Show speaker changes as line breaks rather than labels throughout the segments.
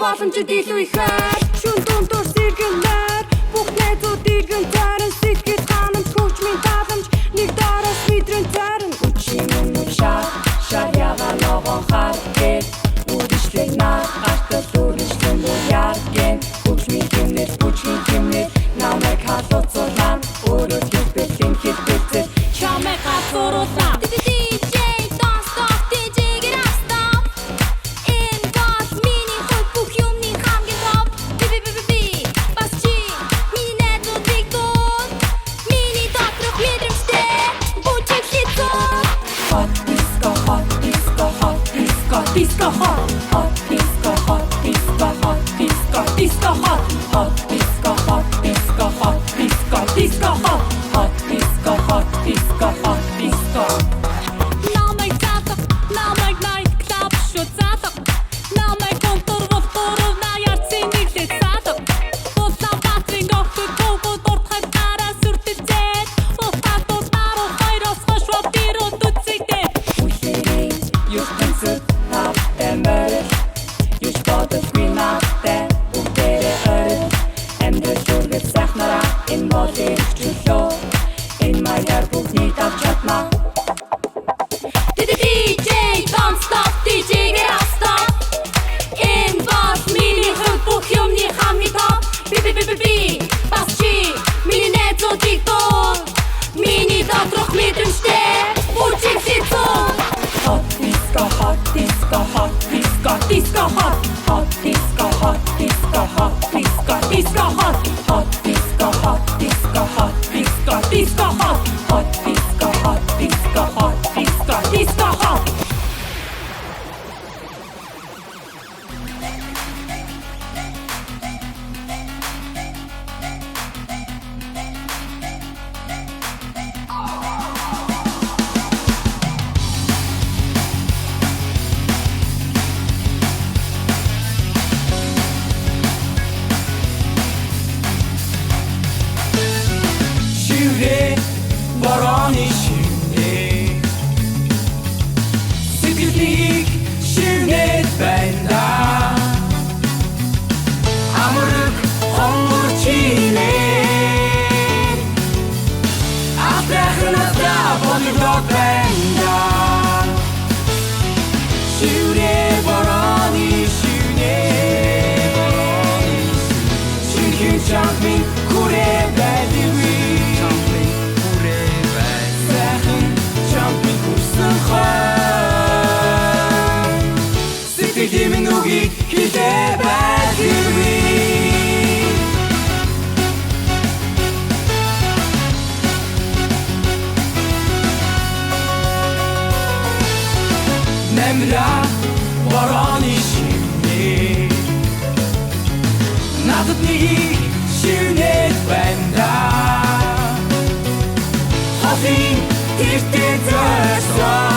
боломжууд илүү ихээр шүн дундуур сэргэлээр бүх найзууд иргэн заран сэтгэл ханамж хүч минь таламж нэг дараас бидрэн заран үчим юм шар яга новон харгет үдишлэг наа ахтар сүрэлсэн яарген хүч минь гэмнэр намайг халууцуулан өөрөө хэлбэлэн хэлбэлцэл чамайг хатууруулан
Disco hot, hot disco, hot disco, hot disco, disco hot, hot disco, hot disco, hot disco, disco hot, hot disco, hot disco, hot disco. давж чадна DJ don't stop DJ get up stop In бас миний хувь бүх юмны хамгийн топ Би бас чи миний найзуудыг дуу Миний доторх мэдрэмжтэй Бүжиг сэтгүүл Hot disco, hot disco, hot disco, disco hot Hot disco, hot disco, hot disco, disco hot Hot disco, hot disco, hot disco, disco hot Hot disco, hot disco, hot disco, disco hot
Борооны шинэ Сэтгэлийг шинээд байна Амраг хонгор чимээ Ахрахнада болиглоод байна Шиврэ борооны шинэ Шинхэн чампин хүрээ байдгүй Сэтгэлийн үгийг хэлээ байдгүй Нэмра борооны шинэ Надад нэг шинээд байна Хофин тэртээ зөрсөн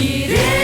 It is